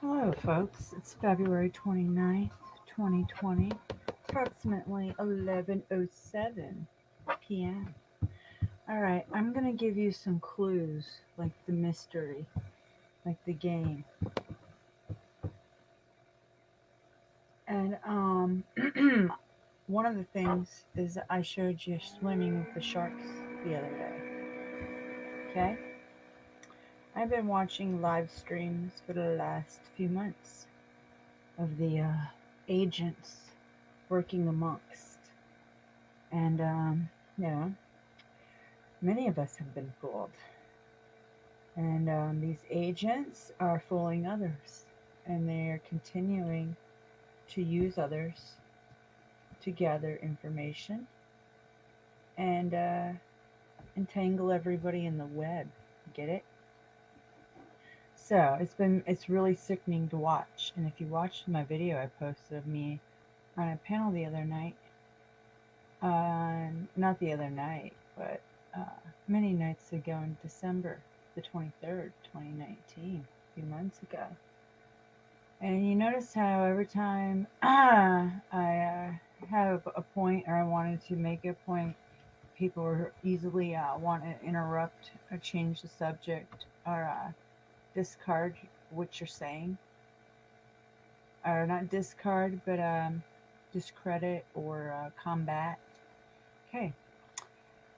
Hello, folks. It's February 29th, 2020, approximately 11:07 p.m. All right, I'm going to give you some clues, like the mystery, like the game. And one of the things is that I showed you swimming with the sharks the other day. Okay? I've been watching live streams for the last few months of the agents working amongst. And, you know, many of us have been fooled. And these agents are fooling others. And they're continuing to use others to gather information and entangle everybody in the web. Get it? So it's really sickening to watch. And if you watched my video I posted of me on a panel the other night, not the other night, but many nights ago in December the 23rd, 2019, a few months ago. And you notice how every time I have a point or I wanted to make a point, people were easily want to interrupt or change the subject or discard what you're saying. Or not discard, but discredit or combat. Okay,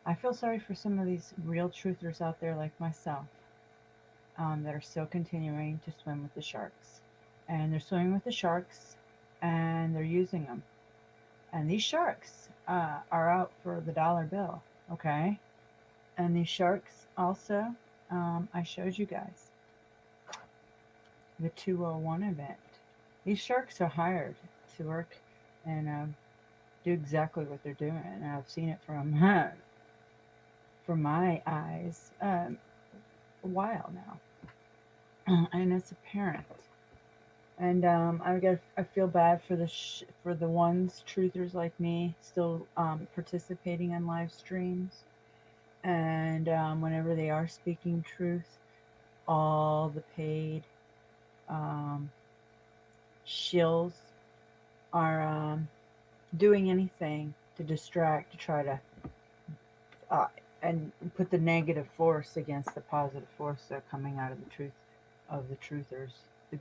I feel sorry for some of these real truthers out there like myself that are still continuing to swim with the sharks. And they're swimming with the sharks and they're using them. And these sharks are out for the dollar bill, okay? And these sharks also, I showed you guys the 201 event. These sharks are hired to work and do exactly what they're doing. And I've seen it from my eyes a while now, and it's apparent. And I feel bad for for the ones truthers like me still participating in live streams, and whenever they are speaking truth, all the paid um, shills are doing anything to distract, to try to uh, and put the negative force against the positive force that are coming out of the truth of the truthers, the,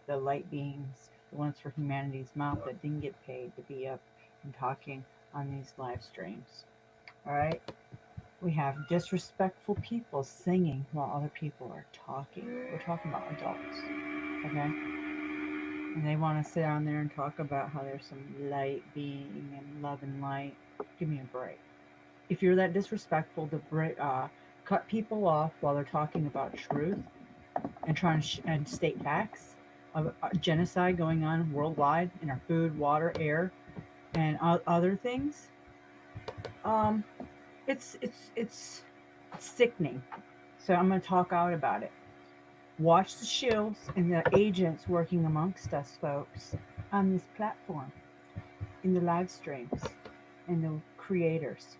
the light beings, the ones for humanity's mouth that didn't get paid to be up and talking on these live streams. All right, we have disrespectful people singing while other people are talking. We're talking about adults, okay? And they want to sit on there and talk about how there's some light being and love and light. Give me a break. If you're that disrespectful to cut people off while they're talking about truth and trying to and state facts of genocide going on worldwide in our food, water, air, and other things, um, it's sickening. So I'm going to talk out about it. Watch the shields and the agents working amongst us, folks, on this platform, in the live streams, and the creators.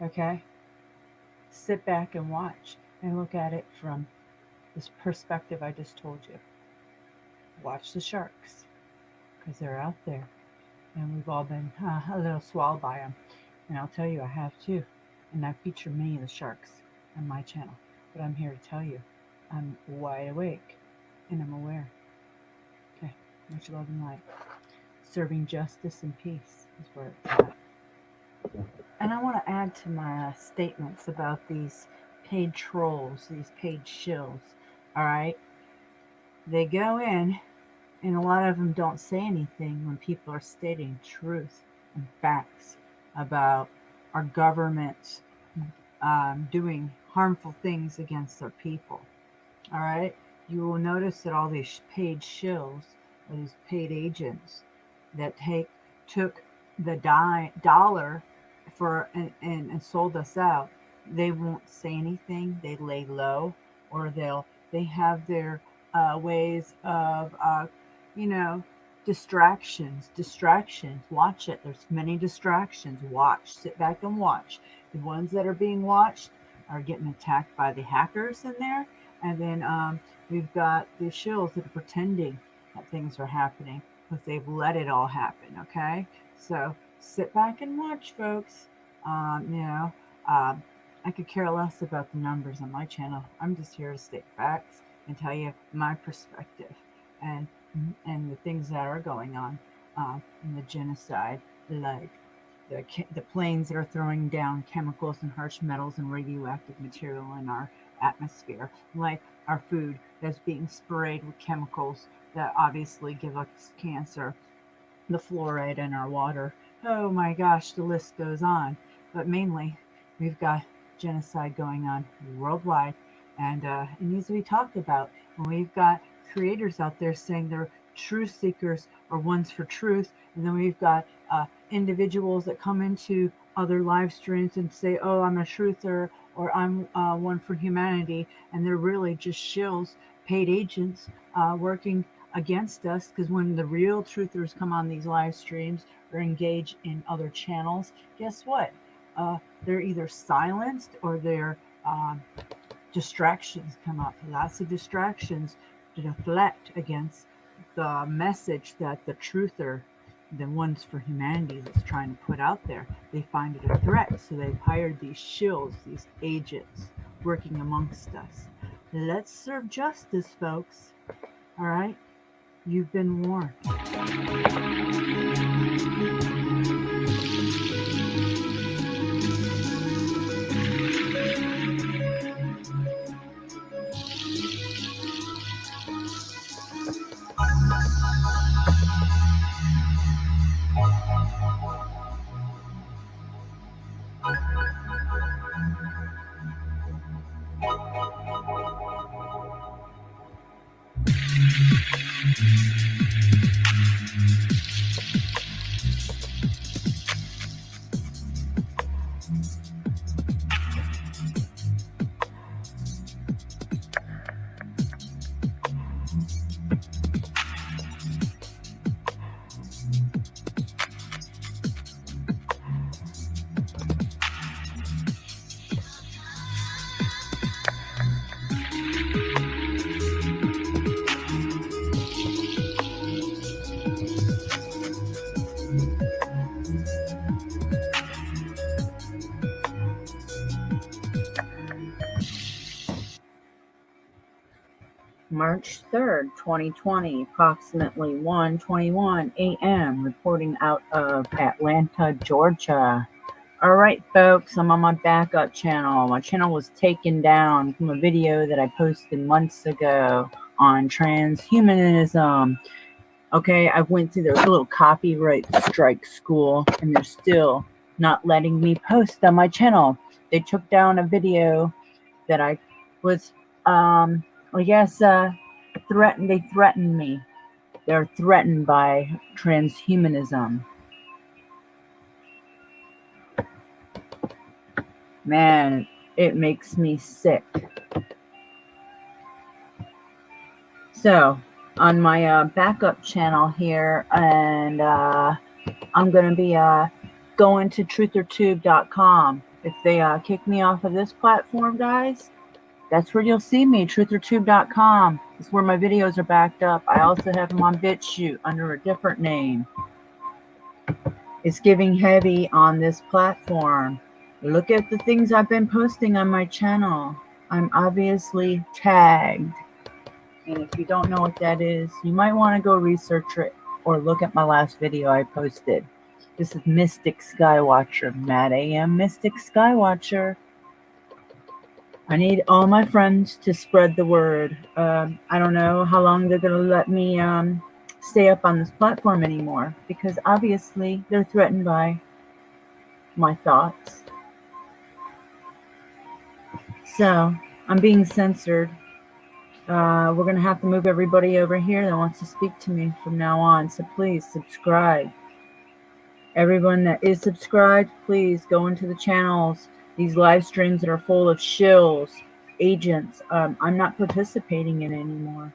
Okay, sit back and watch and look at it from this perspective I just told you. Watch the sharks because they're out there and we've all been a little swallowed by them. And I'll tell you, I have too. And I feature many of the sharks on my channel. But I'm here to tell you, I'm wide awake and I'm aware. Okay, much love and light. Serving justice and peace is where it's at. And I want to add to my statements about these paid trolls, these paid shills. All right, they go in, and a lot of them don't say anything when people are stating truth and facts about our government doing harmful things against their people. All right, you will notice that all these paid shills or these paid agents that took the dollar for and sold us out, they won't say anything. They lay low, or they have their ways of you know distractions. Watch it. There's many distractions. Watch. Sit back and watch. The ones that are being watched are getting attacked by the hackers in there. And then we've got the shills that are pretending that things are happening, but they've let it all happen, okay? So sit back and watch, folks. You know, um, I could care less about the numbers on my channel. I'm just here to state facts and tell you my perspective and and the things that are going on in the genocide, like the planes that are throwing down chemicals and harsh metals and radioactive material in our atmosphere, like our food that's being sprayed with chemicals that obviously give us cancer, the fluoride in our water. Oh my gosh, the list goes on. But mainly, we've got genocide going on worldwide, and it needs to be talked about. And we've got creators out there saying they're truth seekers or ones for truth, and then we've got individuals that come into other live streams and say, "Oh, I'm a truther," or "I'm one for humanity," and they're really just shills, paid agents working against us, because when the real truthers come on these live streams or engage in other channels, guess what? They're either silenced or their distractions come up. Lots of distractions to deflect against the message that the truther, the ones for humanity, is trying to put out there. They find it a threat, so they've hired these shills, these agents working amongst us. Let's serve justice, folks. All right? You've been warned. March 3rd, 2020, approximately 1:21 a.m., reporting out of Atlanta, Georgia. All right, folks, I'm on my backup channel. My channel was taken down from a video that I posted months ago on transhumanism. Okay, I went through their little copyright strike school, and they're still not letting me post on my channel. They took down a video that I was, I guess, threatened. They threatened me. They're threatened by transhumanism. Man, it makes me sick. So, on my backup channel here, and I'm going to be going to truthertube.com. If they kick me off of this platform, guys, that's where you'll see me, truthertube.com. It's where my videos are backed up. I also have them on BitChute under a different name. It's giving heavy on this platform. Look at the things I've been posting on my channel. I'm obviously tagged. And if you don't know what that is, you might want to go research it or look at my last video I posted. This is Mystic Skywatcher, Mad AM Mystic Skywatcher. I need all my friends to spread the word. I don't know how long they're going to let me stay up on this platform anymore, because obviously they're threatened by my thoughts. So I'm being censored. We're going to have to move everybody over here that wants to speak to me from now on. So please subscribe. Everyone that is subscribed, please go into the channels. These live streams that are full of shills, agents, I'm not participating in anymore.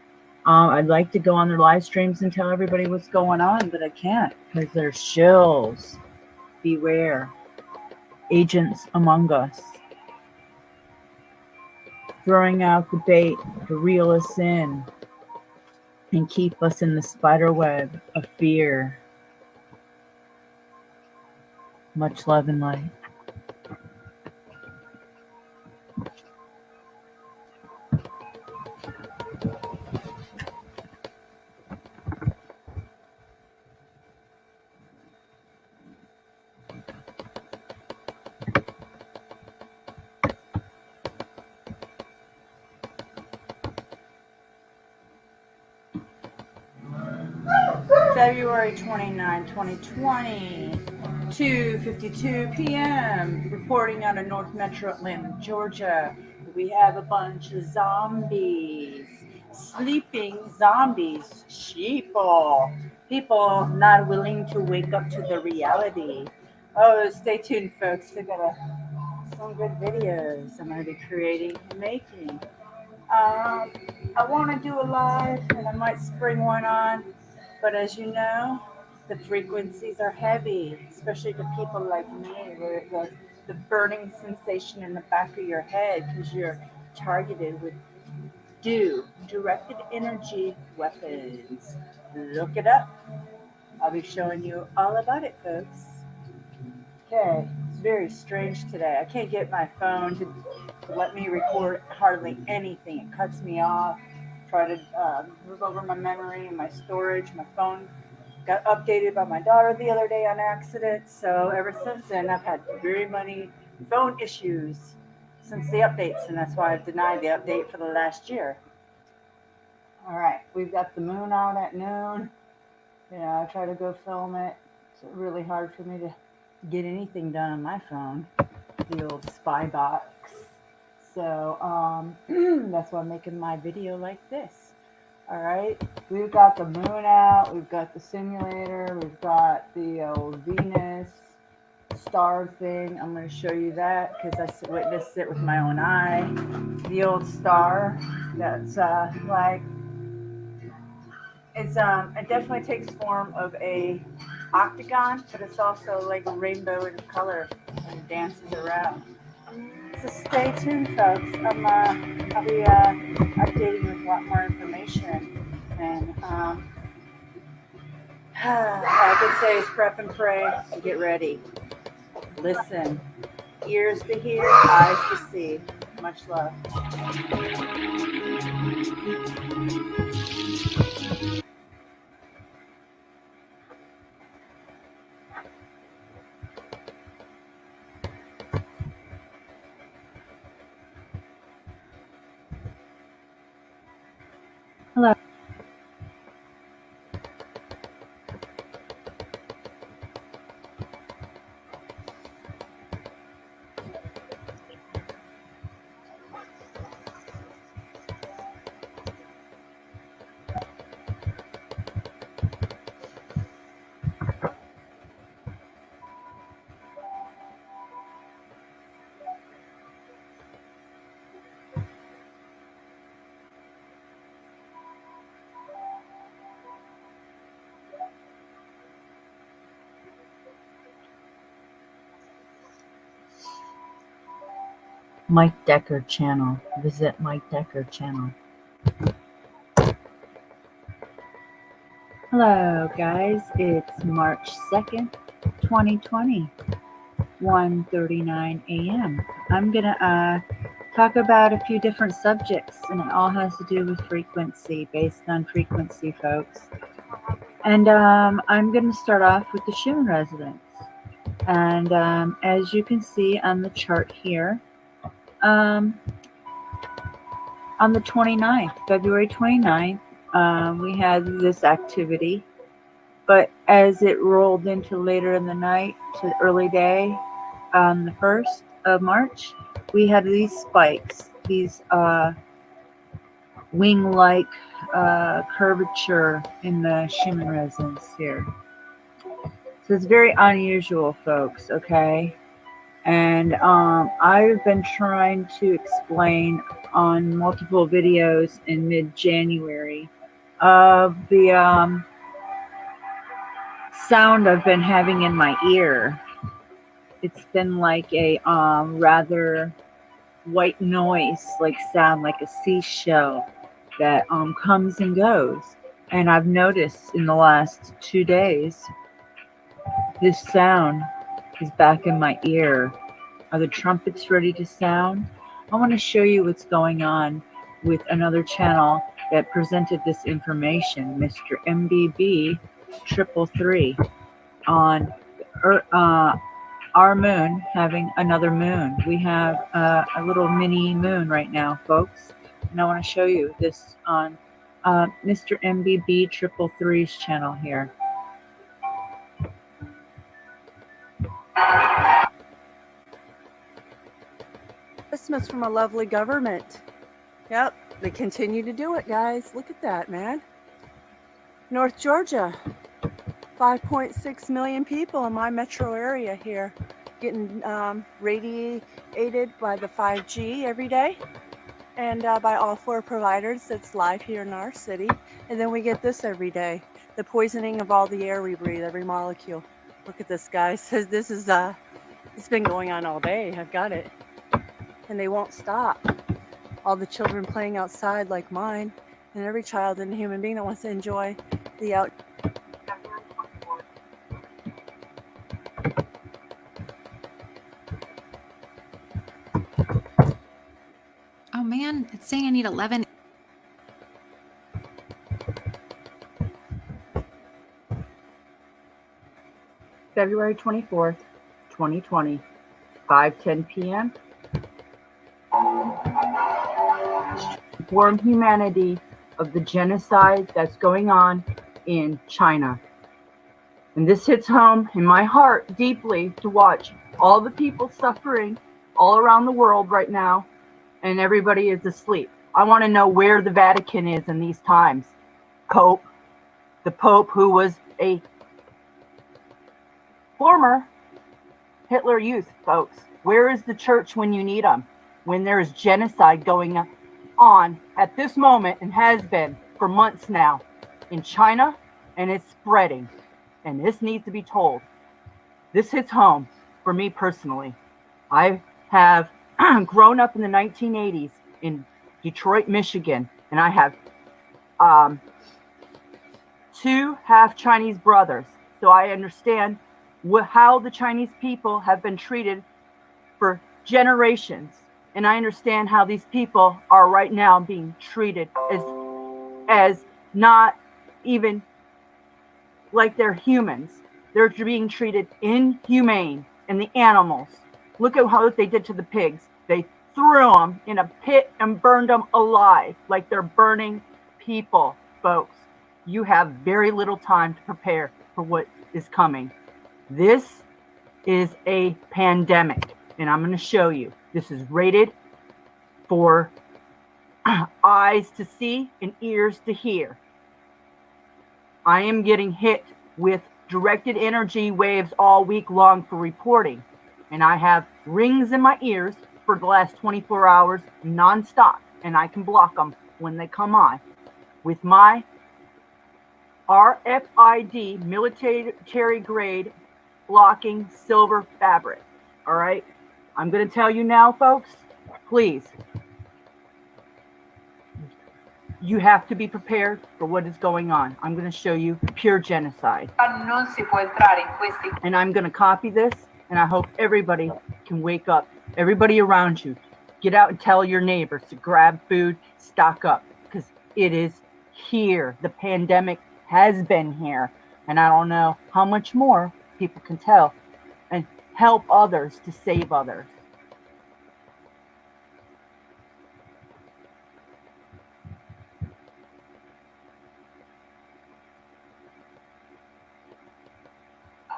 I'd like to go on their live streams and tell everybody what's going on, but I can't because they're shills. Beware. Agents among us. throwing out the bait to reel us in and keep us in the spider web of fear. Much love and light. February 29, 2020, 2:52 p.m. Reporting out of North Metro Atlanta, Georgia. We have a bunch of zombies, sleeping zombies, sheeple, people not willing to wake up to the reality. Oh, stay tuned, folks. I got some good videos I'm going to be creating and making. I want to do a live, and I might spring one on. But as you know, the frequencies are heavy, especially to people like me, where the burning sensation in the back of your head because you're targeted with directed energy weapons. Look it up. I'll be showing you all about it, folks. Okay, it's very strange today. I can't get my phone to let me record hardly anything. It cuts me off. Try to move over my memory and my storage. My phone got updated by my daughter the other day on accident. So ever since then, I've had very many phone issues since the updates, and that's why I've denied the update for the last year. All right, we've got the moon out at noon. I try to go film it. It's really hard for me to get anything done on my phone, the old spy box. So that's why I'm making my video like this. All right, we've got the moon out, we've got the simulator, we've got the old Venus star thing. I'm going to show you that because I witnessed it with my own eye. The old star that's it definitely takes form of a octagon, but it's also like a rainbow in color and it dances around. So stay tuned, folks. I'll be updating with a lot more information. And all I can say is prep and pray and get ready. Listen, ears to hear, eyes to see. Much love. Hello. Mike Decker channel. Visit Mike Decker channel. Hello, guys. It's March 2nd, 2020, 1:39 a.m. I'm going to talk about a few different subjects, and it all has to do with frequency, based on frequency, folks. And I'm going to start off with the Schumann resonance. And as you can see on the chart here, on the 29th, February 29th, we had this activity. But as it rolled into later in the night to early day on the 1st of March, we had these spikes, these wing-like curvature in the Schumann resonance here. So it's very unusual, folks, okay? And I've been trying to explain on multiple videos in mid-January of the sound I've been having in my ear. It's been like a rather white noise, like sound, like a seashell that comes and goes. And I've noticed in the last 2 days, this sound is back in my ear. Are the trumpets ready to sound? I want to show you what's going on with another channel that presented this information, Mr. MBB 333, on our moon having another moon. We have a little mini moon right now, folks, and I want to show you this on Mr. MBB 333's channel here. Christmas from a lovely government. Yep, they continue to do it, guys. Look at that, man. North Georgia, 5.6 million people in my metro area here getting radiated by the 5G every day and by all 4 providers that's live here in our city. And then we get this every day, the poisoning of all the air we breathe, every molecule. Look at this, guys. This is it's been going on all day. I've got it. And they won't stop. All the children playing outside like mine, and every child and human being that wants to enjoy the out. Oh man, it's saying I need 11. February 24th, 2020, 5:10 p.m. Inform humanity of the genocide that's going on in China. And this hits home in my heart deeply to watch all the people suffering all around the world right now, and everybody is asleep. I want to know where the Vatican is in these times. The Pope, who was a former Hitler Youth, folks. Where is the church when you need them? When there is genocide going on at this moment, and has been for months now in China, and it's spreading. And this needs to be told. This hits home for me personally. I have grown up in the 1980s in Detroit, Michigan, and I have 2 half Chinese brothers. So I understand how the Chinese people have been treated for generations. And I understand how these people are right now being treated as not even like they're humans. They're being treated inhumane. And the animals, look at what they did to the pigs. They threw them in a pit and burned them alive, like they're burning people, folks. You have very little time to prepare for what is coming. This is a pandemic, and I'm going to show you. This is rated for eyes to see and ears to hear. I am getting hit with directed energy waves all week long for reporting, and I have rings in my ears for the last 24 hours nonstop, and I can block them when they come on with my RFID military grade blocking silver fabric. All right, I'm going to tell you now, folks, please, you have to be prepared for what is going on. I'm going to show you pure genocide. And I'm going to copy this, and I hope everybody can wake up. Everybody around you, get out and tell your neighbors to grab food, stock up, because it is here. The pandemic has been here, and I don't know how much more people can tell and help others to save others.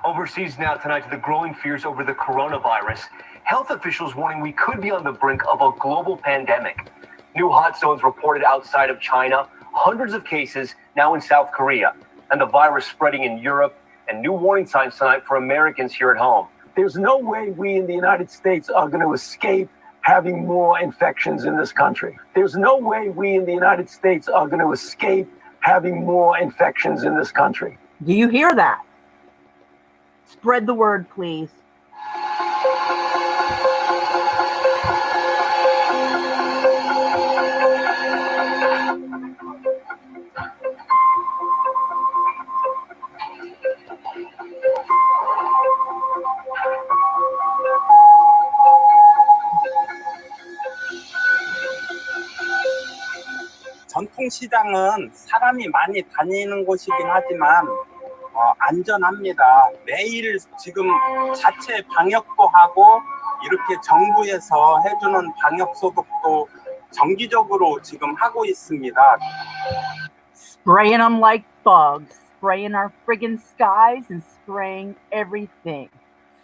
Overseas now tonight to the growing fears over the coronavirus. Health officials warning we could be on the brink of a global pandemic. New hot zones reported outside of China, hundreds of cases now in South Korea, and the virus spreading in Europe, and new warning signs tonight for Americans here at home. There's no way we in the United States are going to escape having more infections in this country. There's no way we in the United States are going to escape having more infections in this country. Do you hear that? Spread the word, please. 전통시장은 사람이 많이 다니는 곳이긴 하지만 안전합니다. 매일 지금 자체 방역도 하고 이렇게 정부에서 해주는 방역 소독도 정기적으로 지금 하고 있습니다. Spraying them like bugs, spraying our friggin' skies and spraying everything.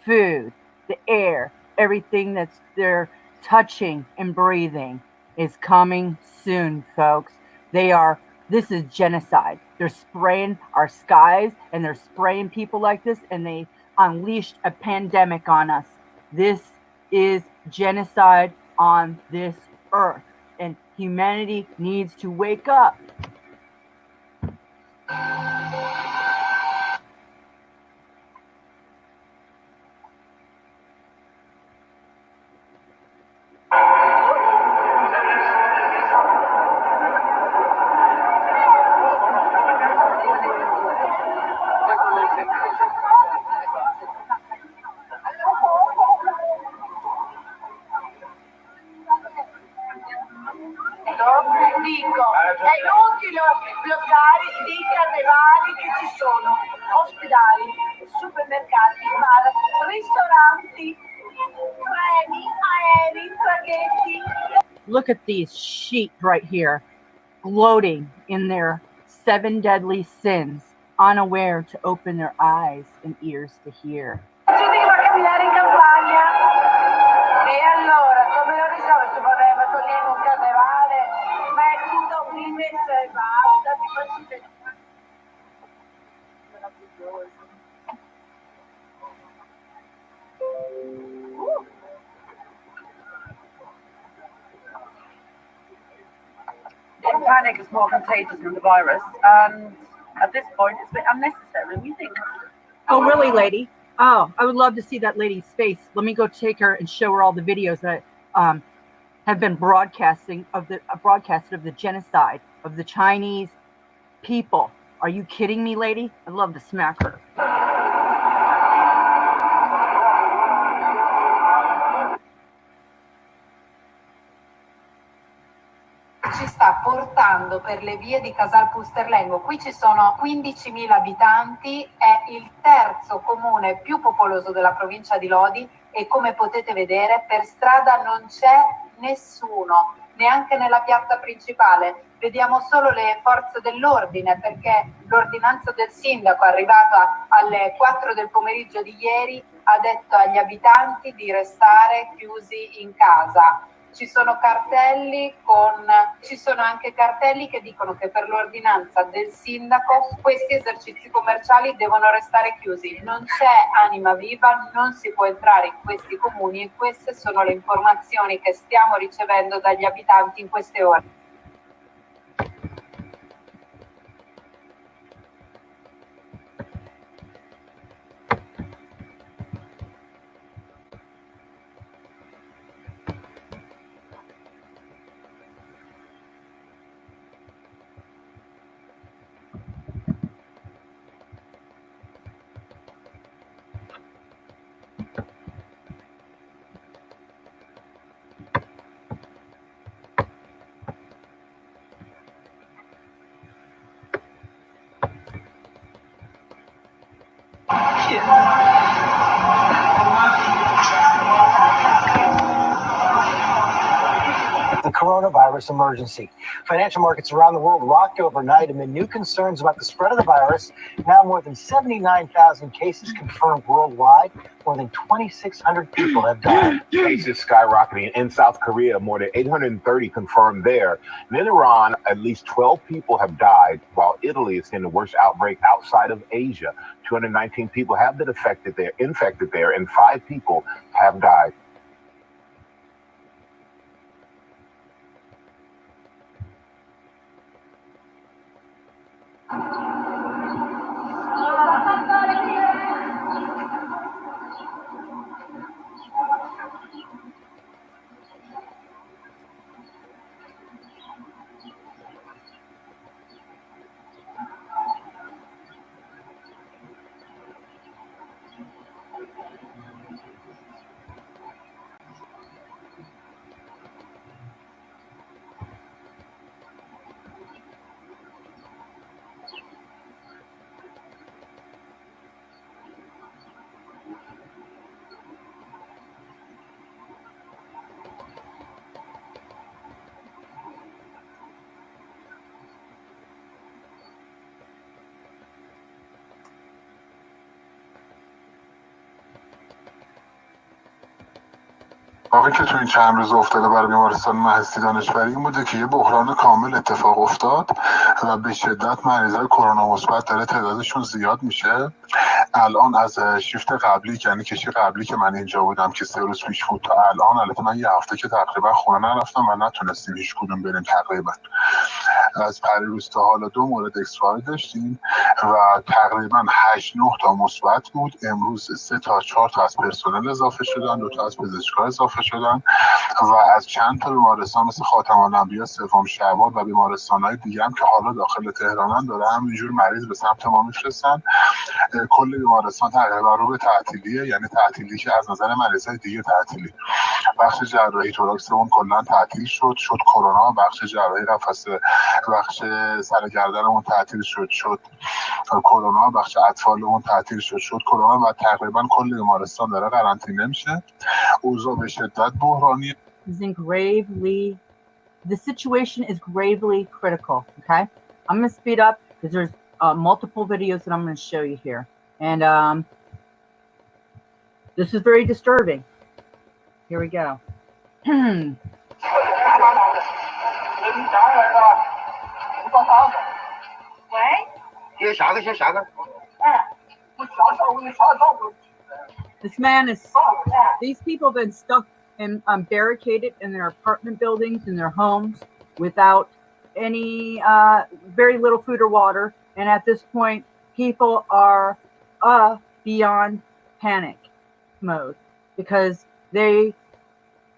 Food, the air, everything that's they're touching and breathing is coming soon, folks. This is genocide. They're spraying our skies and they're spraying people like this, and they unleashed a pandemic on us. This is genocide on this earth, and humanity needs to wake up. Dico, è inutile bloccare i carnevali che ci sono, ospedali, supermercati, bar, ristoranti, treni, aerei, traghetti. Look at these sheep right here, gloating in their 7 deadly sins, unaware to open their eyes and ears to hear. Ci devo camminare in campagna. E allora, come lo risolvo questo problema? Togliamo un carnevale, ma è tutto un messa e basta, ti faccio vedere. Panic is more contagious than the virus, and at this point, it's a bit unnecessary. We think. Oh, really, lady? Oh, I would love to see that lady's face. Let me go take her and show her all the videos that have been broadcasted of the genocide of the Chinese people. Are you kidding me, lady? I'd love to smack her. Ci sta portando per le vie di Casal Pusterlengo. Qui ci sono 15.000 abitanti, è il terzo comune più popoloso della provincia di Lodi e come potete vedere per strada non c'è nessuno, neanche nella piazza principale. Vediamo solo le forze dell'ordine perché l'ordinanza del sindaco arrivata alle 4 del pomeriggio di ieri ha detto agli abitanti di restare chiusi in casa. Ci sono anche cartelli che dicono che per l'ordinanza del sindaco questi esercizi commerciali devono restare chiusi. Non c'è anima viva, non si può entrare in questi comuni e queste sono le informazioni che stiamo ricevendo dagli abitanti in queste ore. The coronavirus emergency. Financial markets around the world rocked overnight amid new concerns about the spread of the virus. Now more than 79,000 cases confirmed worldwide. More than 2,600 people have died. Cases skyrocketing in South Korea, more than 830 confirmed there. And in Iran, at least 12 people have died, while Italy is seeing the worst outbreak outside of Asia. 219 people have been infected there, and 5 people have died. اتفاقی که تو این چند روز افتاده برای بیمارستان مهستی دانشوری این بوده که یه بحران کامل اتفاق افتاد و به شدت مریضای کرونا مثبت داره تعدادشون زیاد میشه. الان از شیفت قبلی یعنی کشی قبلی که من اینجا بودم که 3 روز پیش بود تا الان، البته من یه هفته که تقریبا خونه نرفتم و نتونستیم هیچ کدوم بریم تقریبا. از پریروز تا حالا 2 مورد اکسپای داشتیم و تقریبا 8-9 تا مثبت بود. امروز 3 تا 4 تا از پرسنل اضافه شدن، 2 تا از پزشکا اضافه شدن و از چند تا بیمارستان مثل خاتم الانبیا، سوم شعبان و بیمارستان‌های دیگه هم که حالا داخل تهرانن داره همینجور مریض به سمت ما میفرستن. کل بیمارستان تقریبا رو به تعطیلیه، یعنی تعطیلی که از نظر مریضای دیگه تعطیلی. بخش جراحی توراکسمون کلا تعطیل شد کرونا، بخش جراحی قفسه، بخش سر گردنمون تعطیل شد کرونا، بخش اطفالمون تعطیل شد کرونا و تقریبا کل بیمارستان داره قرنطینه میشه. اوضاع به شدت بحرانی. The situation is gravely critical. Okay, I'm going to speed up because there's multiple videos that I'm going to show you here, and this is very disturbing. Here we go. This man is. These people have been stuck and barricaded in their apartment buildings, in their homes, without any, very little food or water. And at this point, people are beyond panic mode because they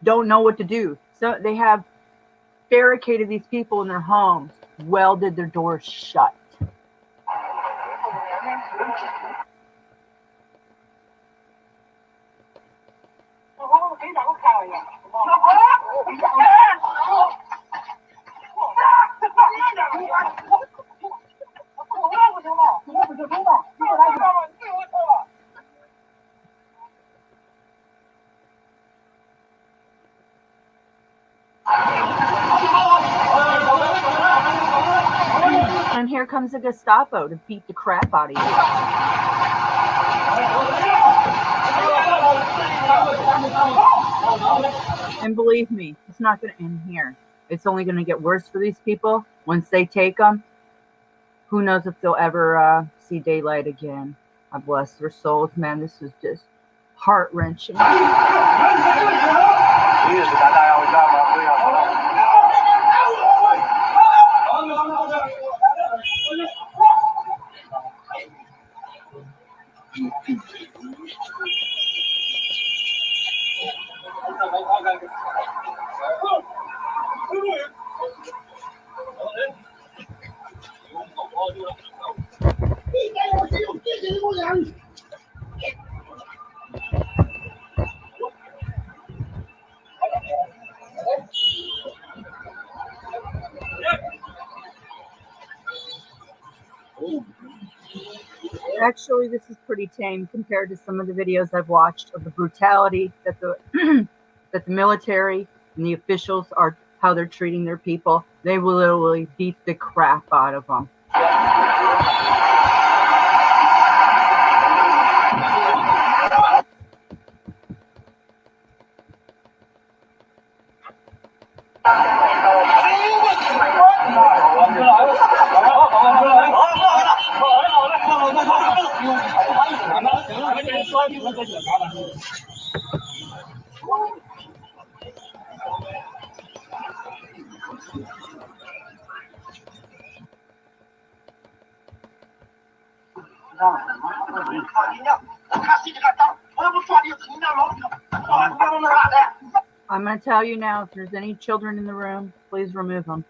don't know what to do. So they have barricaded these people in their homes, welded their doors shut. And here comes the Gestapo to beat the crap out of you. And believe me, it's not going to end here. It's only going to get worse for these people. Once they take them, who knows if they'll ever see daylight again. I bless their souls. Man, this is just heart-wrenching. Actually, this is pretty tame compared to some of the videos I've watched of the brutality that the that the military and the officials are, how they're treating their people. They will literally beat the crap out of them. I'm going to tell you now, if there's any children in the room, please remove them.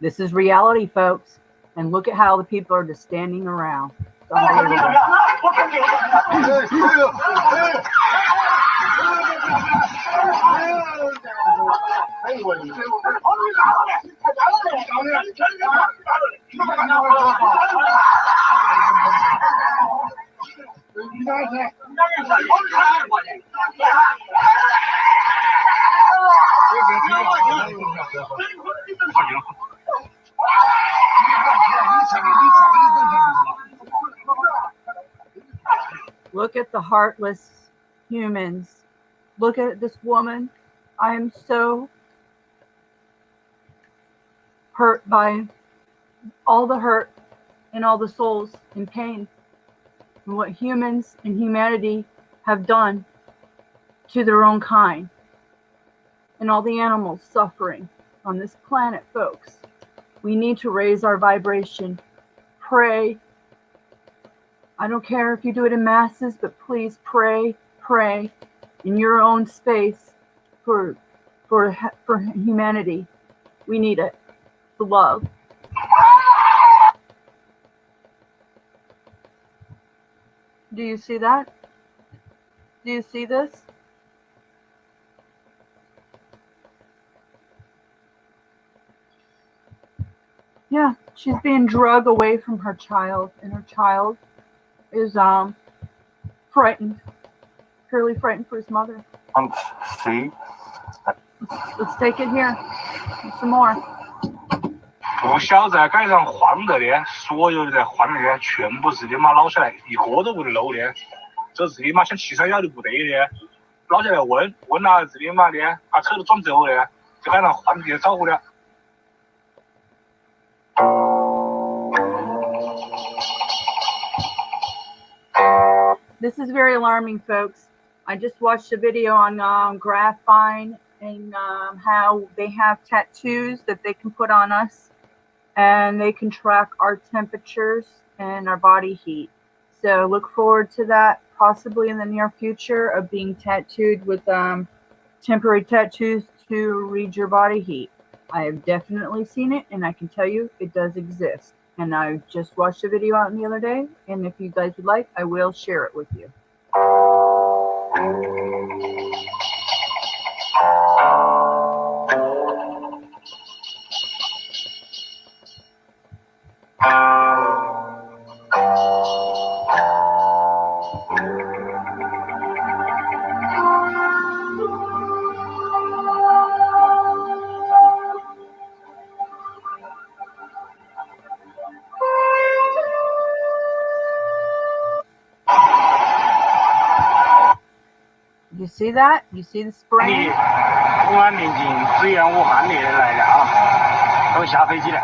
This is reality, folks. And look at how the people are just standing around. It's unbelievable. Look at the heartless humans Look at this woman. I am so hurt by all the hurt and all the souls in pain and what humans and humanity have done to their own kind and all the animals suffering on this planet, folks. We need to raise our vibration. Pray. I don't care if you do it in masses, but please pray in your own space for humanity. We need it. The love. Do you see that? Do you see this? Yeah, she's being drugged away from her child, and her child is frightened, purely frightened for his mother. See? Let's take it here. Some more. 不晓在街上晃的的，所有在晃的全部是的妈捞下来，一个都不得漏的。这是的妈像骑山药的不得的，捞下来问了是的妈的，啊车都装走的，就喊他晃的招呼了。This is very alarming, folks. I just watched a video on graphene and how they have tattoos that they can put on us, and they can track our temperatures and our body heat. So look forward to that possibly in the near future of being tattooed with temporary tattoos to read your body heat. I have definitely seen it, and I can tell you it does exist. And I just watched a video out the other day, and if you guys would like, I will share it with you. You see that? You see the spray? 公安民警支援武汉的来了啊，都下飞机了。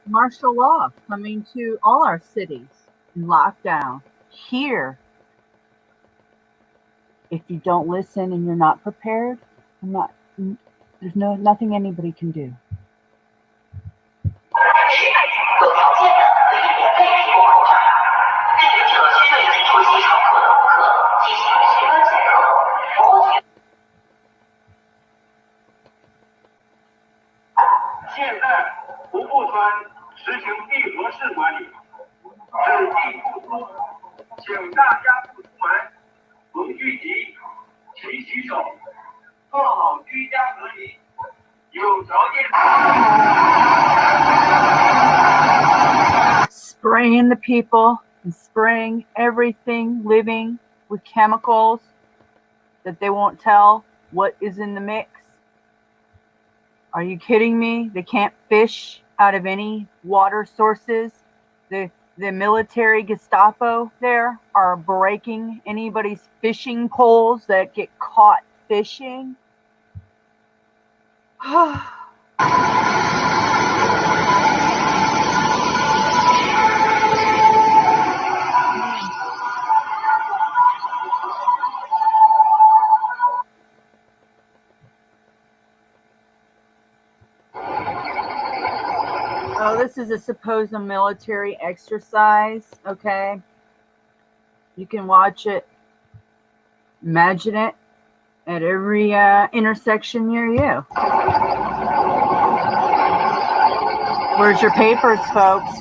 Martial law coming to all our cities in lockdown. Here, if you don't listen and you're not prepared, there's nothing anybody can do. Spraying the people and spraying everything living with chemicals that they won't tell what is in the mix. Are you kidding me? They can't fish out of any water sources. The military Gestapo there are breaking anybody's fishing poles that get caught fishing. Oh, this is a supposed military exercise, okay? You can watch it, imagine it at every intersection near you. Where's your papers, folks?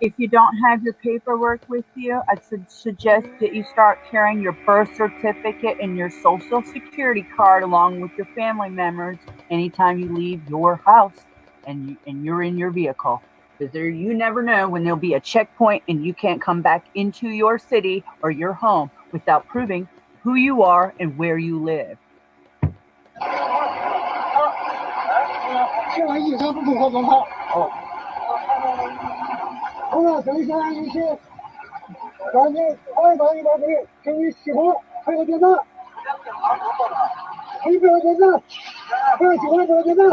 If you don't have your paperwork with you, I'd suggest that you start carrying your birth certificate and your social security card along with your family members anytime you leave your house and you're in your vehicle. Because you never know when there'll be a checkpoint and you can't come back into your city or your home without proving who you are and where you live. 这玩意上不符合状况。哦。好了，等一下一些，赶紧快把一把腿给你洗好，还有点赞。你不要点赞，不要喜欢不要点赞。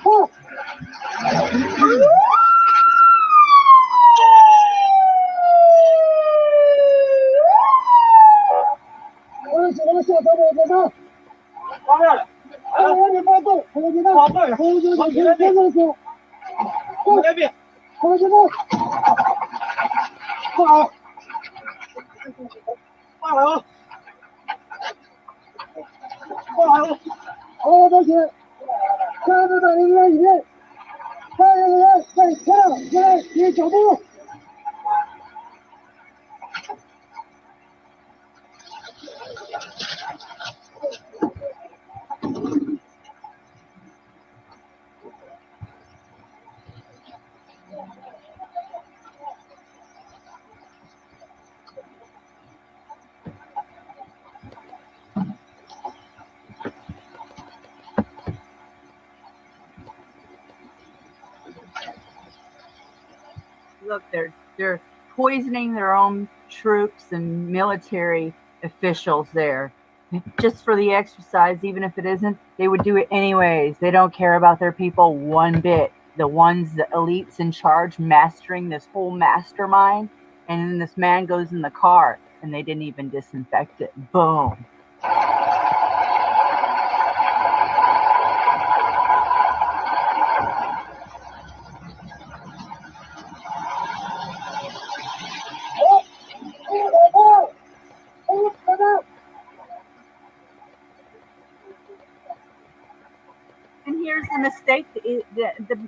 好。我喜欢下车不要点赞。当然了。我你别动，不要点赞。我不要点赞，别动手。我那边。我这边。放好。放好。放好。好，抱歉。下次在你们里面，还有人在前来你脚步。Look, they're poisoning their own troops and military officials there just for the exercise. Even if it isn't, they would do it anyways. They don't care about their people one bit. The elites in charge, mastering this whole mastermind, and then this man goes in the car and they didn't even disinfect it. Boom. And here's the mistake.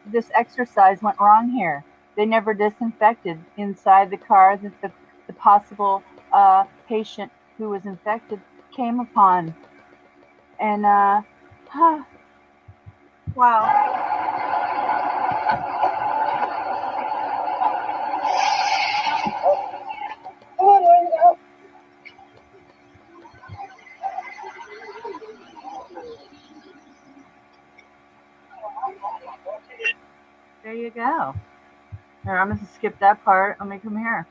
This exercise went wrong here. They never disinfected inside the car that the possible patient who was infected came upon. And, wow. There you go. Here, I'm going to skip that part. Let me come here.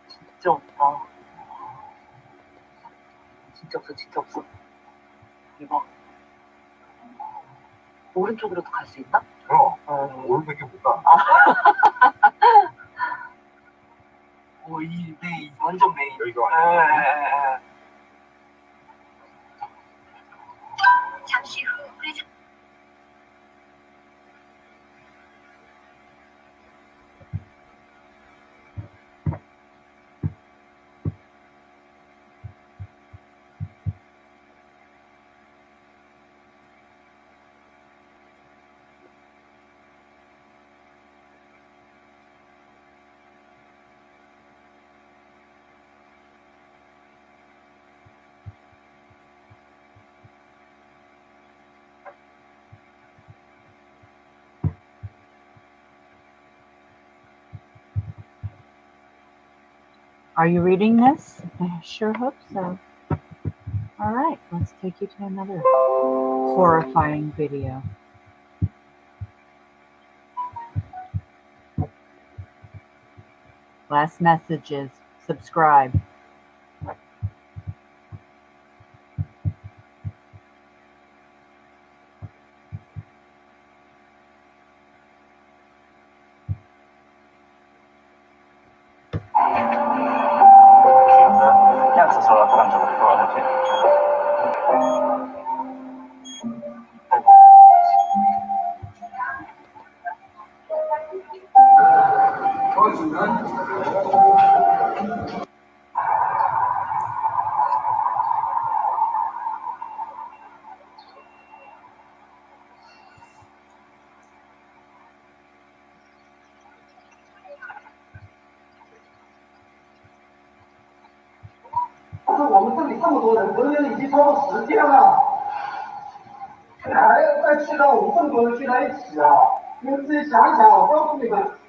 진짜 없다. 진짜 없어, 진짜 없어. 이봐. 오른쪽으로도 갈 수 있나? 오른쪽에 못 가. 이 메인, 완전 메인. 여기가 완전 잠시 후 회전. Are you reading this? I sure hope so. All right, let's take you to another horrifying video. Last messages. Subscribe.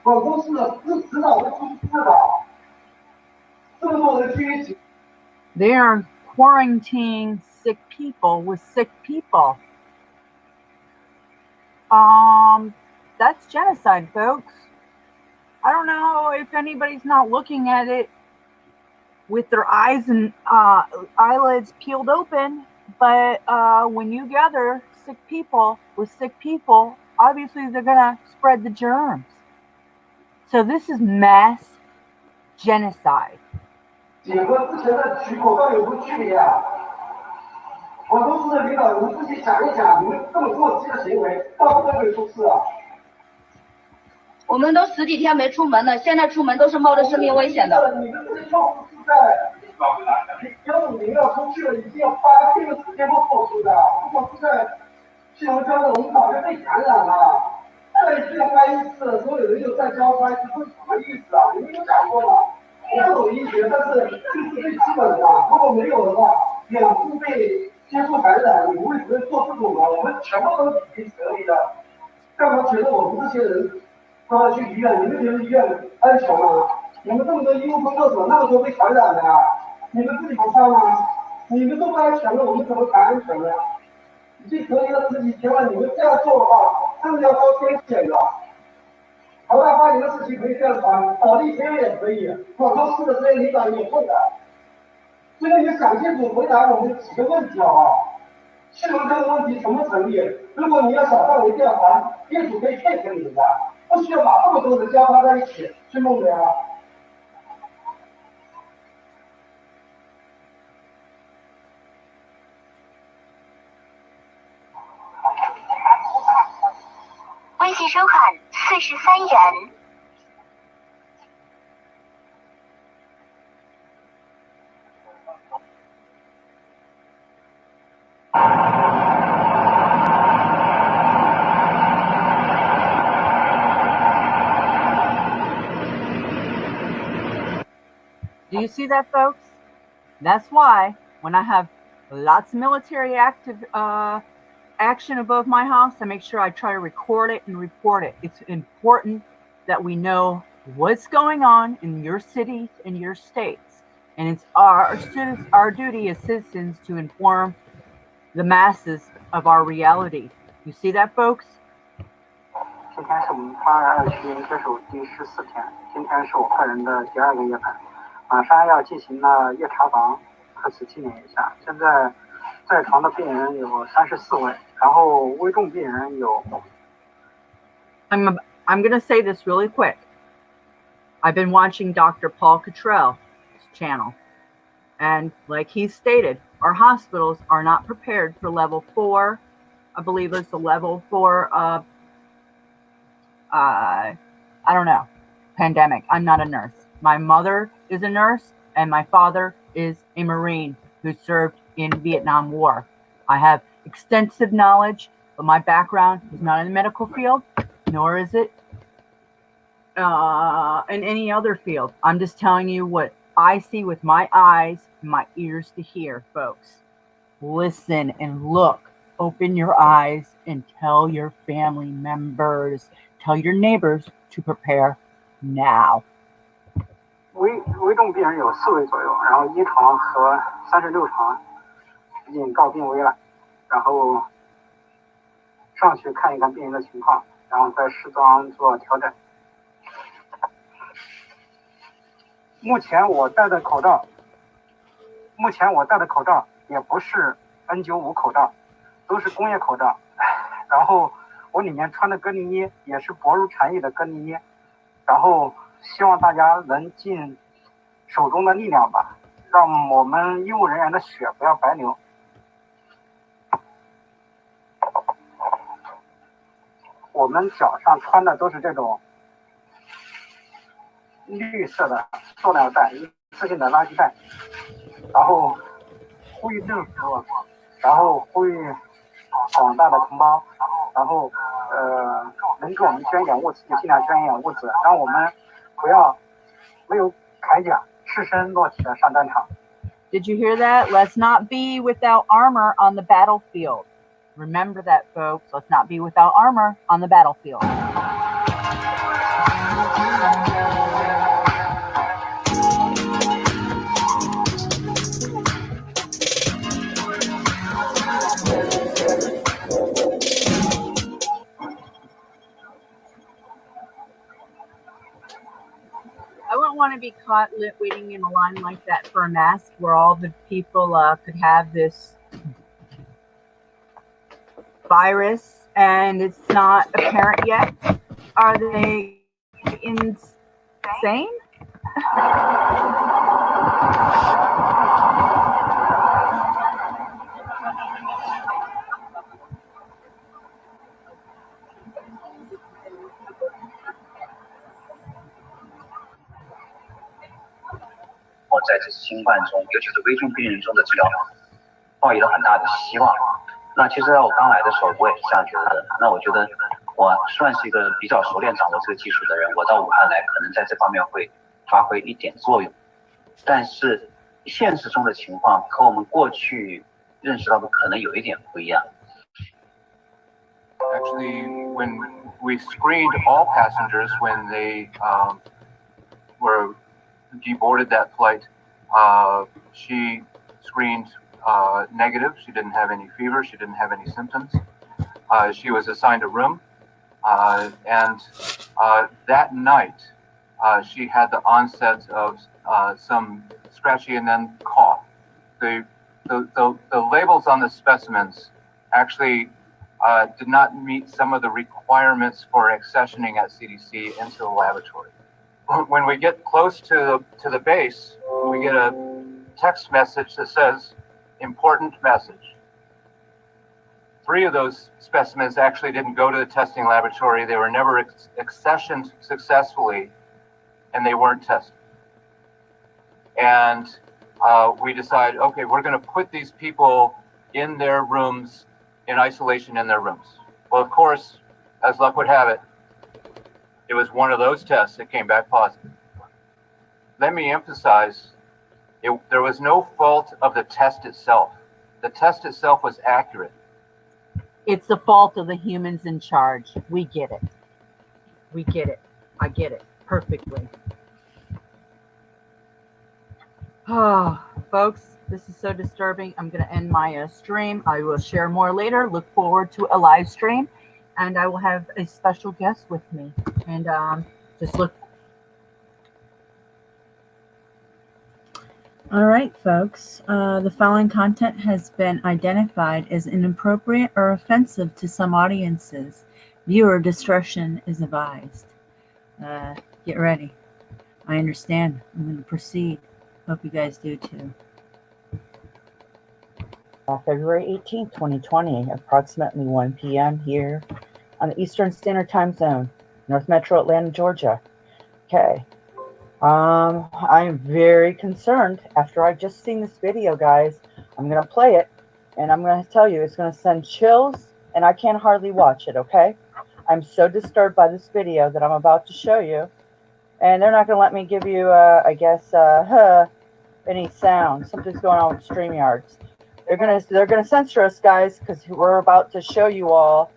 广州市迟早会出事的。这么多人聚一起。They are quarantining sick people with sick people. That's genocide, folks. I don't know if anybody's not looking at it with their eyes and eyelids peeled open, but when you gather sick people with sick people, obviously they're gonna spread the germs. So this is mass genocide. 结婚之前的取口到底有什么区别啊？广州市的领导人自己想一想，你们这么过激的行为，到底会不会出事啊？我们都10几天没出门了，现在出门都是冒着生命危险的。你们这个措施是在150要出去了，已经有8天的时间后做出的。如果是在气溶胶的，我们早就被感染了。再去拍一次，所有人就再交拍，这是什么意思啊？你们有讲过吗？我不懂医学，但是这是最基本的嘛。如果没有的话，2次被接触感染，你为什么做这种呢？我们全部都已经隔离了，干嘛觉得我们这些人都要去医院？你们觉得医院安全吗？你们这么多医务工作者，那么多被传染的，你们自己不怕吗？你们都不安全了，我们怎么谈安全呢？已经隔离了10几天了，你们这样做的话，真的要遭天谴的。头大发言的事情可以这样传，倒地天也可以，广州市的这些领导也会的。所以你想清楚回答我们几个问题好不好？气溶胶的问题成不成立？如果你要小范围调查，业主可以配合你们的，不需要把这么多人交叉在一起去弄的呀。微信收看43元。Do you see that, folks? That's why when I have lots of military action above my house, I make sure I try to record it and report it. It's important that we know what's going on in your cities and your states. And it's our duty as citizens to inform the masses of our reality. You see that, folks? 今天是我们花儿2区接手第14天，今天是我个人的第2个夜班，马上要进行了夜查房，特此纪念一下。现在在床的病人有34位，然后危重病人有。I'm going to say this really quick. I've been watching Dr. Paul Cottrell's channel, and like he stated, our hospitals are not prepared for level 4. I believe it's a level 4 I don't know, pandemic. I'm not a nurse. My mother is a nurse and my father is a Marine who served in Vietnam War. I have extensive knowledge, but my background is not in the medical field, nor is it in any other field. I'm just telling you what I see with my eyes and my ears to hear, folks. Listen and look. Open your eyes and tell your family members, tell your neighbors to prepare now. 危重病人有4位左右，然后1床和36床已经告病危了，然后上去看一看病人的情况，然后再适当做调整。目前我戴的口罩也不是 N95 口罩，都是工业口罩，然后我里面穿的隔离衣也是薄如蝉翼的隔离衣，然后希望大家能尽手中的力量吧，让我们医务人员的血不要白流。我们脚上穿的都是这种绿色的塑料袋，一次性的垃圾袋，然后呼吁政府，然后呼吁广大的同胞，然后能给我们捐点物资就尽量捐一点物资，让我们不要没有铠甲赤身裸体的上战场。 Did you hear that? Let's not be without armor on the battlefield. Remember that, folks. Let's not be without armor on the battlefield. I wouldn't want to be caught waiting in a line like that for a mask where all the people could have this virus and it's not apparent yet. Are they insane?在这次新冠中，尤其是危重病人中的治疗，抱有了很大的希望。那其实我刚来的时候，我也是这样觉得的。那我觉得我算是一个比较熟练掌握这个技术的人，我到武汉来，可能在这方面会发挥一点作用。但是现实中的情况和我们过去认识到的可能有一点不一样。Actually, when we screened all passengers when they were deboarded that flight, she screened negative. She didn't have any fever. She didn't have any symptoms. She was assigned a room, and that night she had the onset of some scratchy and then cough. The labels on the specimens actually did not meet some of the requirements for accessioning at CDC into the laboratory. When we get close to the base, we get a text message that says, "Important message." 3 of those specimens actually didn't go to the testing laboratory. They were never accessioned successfully, and they weren't tested. And we decided, okay, we're going to put these people in their rooms, in isolation in their rooms. Well, of course, as luck would have it, it was one of those tests that came back positive. Let me emphasize, there was no fault of the test itself. The test itself was accurate. It's the fault of the humans in charge. We get it. We get it. I get it perfectly. Oh, folks, this is so disturbing. I'm going to end my stream. I will share more later. Look forward to a live stream. And I will have a special guest with me. And just look. All right, folks. The following content has been identified as inappropriate or offensive to some audiences. Viewer discretion is advised. Get ready. I understand. I'm going to proceed. Hope you guys do too. February 18th, 2020, approximately 1 p.m. here on the Eastern Standard Time Zone, North Metro Atlanta, Georgia. Okay. I am very concerned after I've just seen this video, guys. I'm going to play it, and I'm going to tell you it's going to send chills, and I can't hardly watch it, okay? I'm so disturbed by this video that I'm about to show you, and they're not going to let me give you, I guess, any sound. Something's going on with StreamYards. They're gonna censor us, guys, because we're about to show you all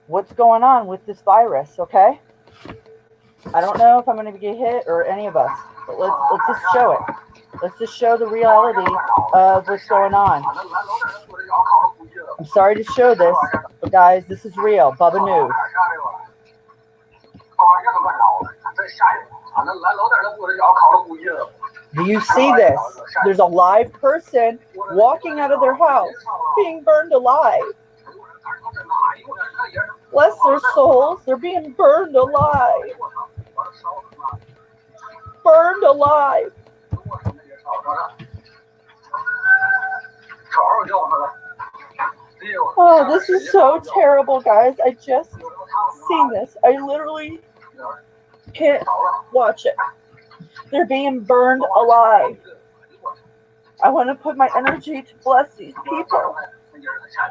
what's going on with this virus, okay? I don't know if I'm going to get hit or any of us, but let's just show it. Let's just show the reality of what's going on. I'm sorry to show this, but guys, this is real. Bubba News. Do you see this? There's a live person walking out of their house being burned alive. Bless their souls. They're being burned alive. Burned alive. Oh, this is so terrible, guys. I just seen this. I literally can't watch it. They're being burned alive. I want to put my energy to bless these people.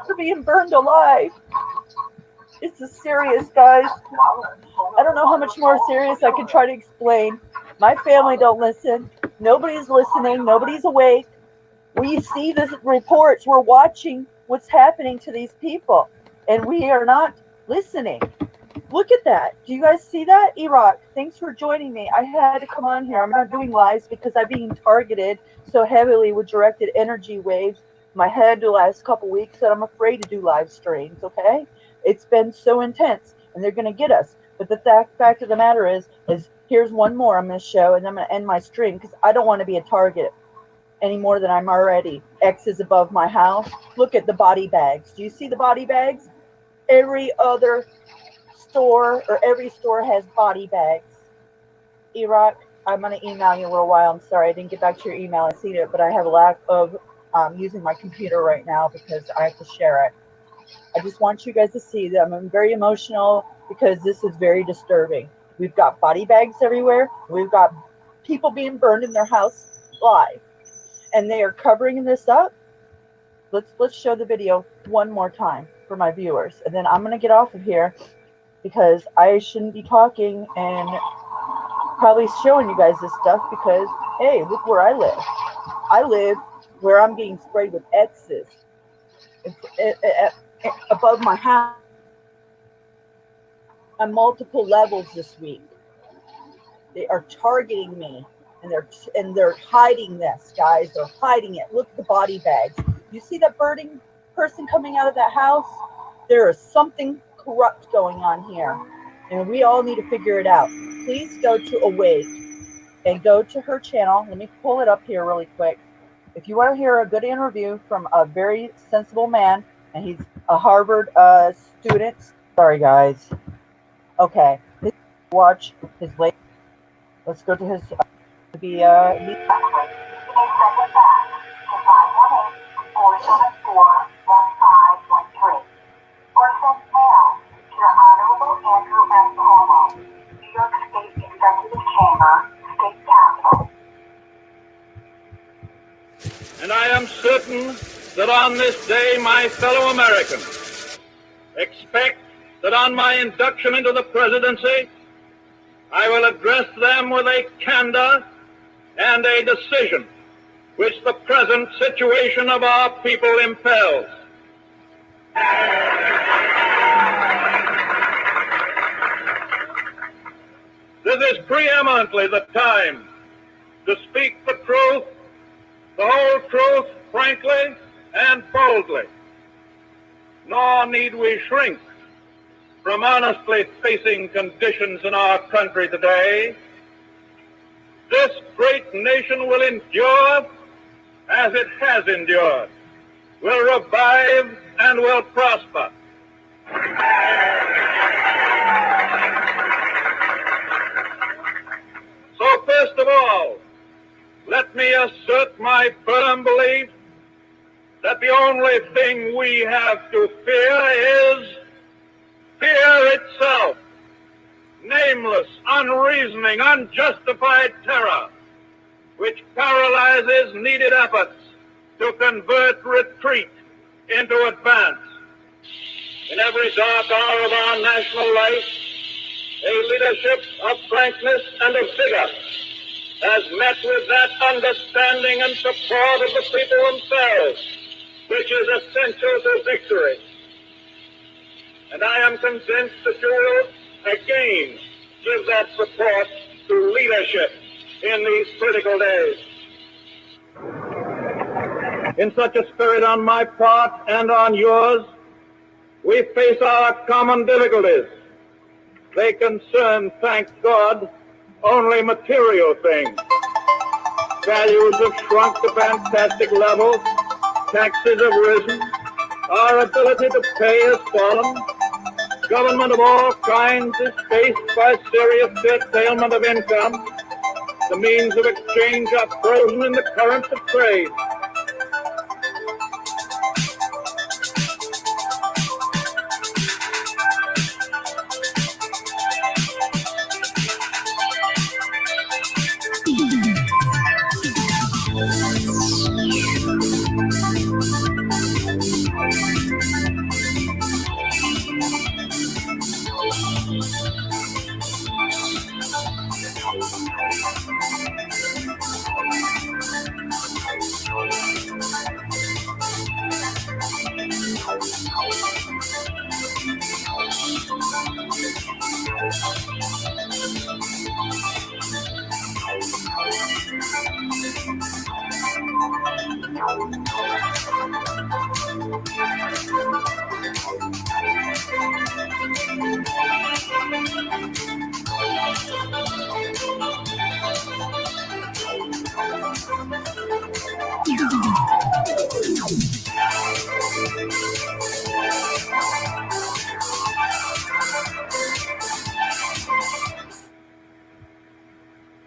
They're being burned alive. It's a serious, guys. I don't know how much more serious I can try to explain. My family don't listen. Nobody's listening. Nobody's awake. We see the reports. We're watching what's happening to these people, and we are not listening. Look at that. Do you guys see that? Iraq, thanks for joining me. I had to come on here. I'm not doing lives because I'm being targeted so heavily with directed energy waves in my head the last couple weeks that I'm afraid to do live streams, okay? It's been so intense and they're going to get us. But the fact of the matter is here's one more I'm going to show and I'm going to end my stream because I don't want to be a target any more than I'm already. X is above my house. Look at the body bags. Do you see the body bags? Every other store or every store has body bags. Iraq, I'm going to email you in a little while. I'm sorry I didn't get back to your email. I seen it, but I have a lack of using my computer right now because I have to share it. I just want you guys to see that I'm very emotional because this is very disturbing. We've got body bags everywhere. We've got people being burned in their house live. And they are covering this up. Let's show the video one more time for my viewers. And then I'm going to get off of here because I shouldn't be talking and probably showing you guys this stuff because, hey, look where I live. I live where I'm being sprayed with X's above my house on multiple levels this week. They are targeting me, and they're hiding this, guys. They're hiding it. Look at the body bags. You see that burning person coming out of that house? There is something corrupt going on here, and we all need to figure it out. Please go to Awake and go to her channel. Let me pull it up here really quick. If you want to hear a good interview from a very sensible man, and he's a Harvard student. Sorry, guys. Okay, watch his late. Let's go to his. And I am certain that on this day, my fellow Americans expect that on my induction into the presidency, I will address them with a candor and a decision which the present situation of our people impels. This is preeminently the time to speak the truth, the whole truth, frankly and boldly. Nor need we shrink from honestly facing conditions in our country today. This great nation will endure as it has endured, will revive and will prosper. So first of all, let me assert my firm belief that the only thing we have to fear is fear itself. Nameless, unreasoning, unjustified terror, which paralyzes needed efforts to convert retreat into advance. In every dark hour of our national life, a leadership of frankness and of vigor has met with that understanding and support of the people themselves, which is essential to victory. And I am convinced that you will again give that support to leadership in these critical days. In such a spirit on my part and on yours, we face our common difficulties. They concern, thank God, only material things. Values have shrunk to fantastic levels, taxes have risen, our ability to pay has fallen, government of all kinds is faced by serious curtailment of income, the means of exchange are frozen in the currents of trade.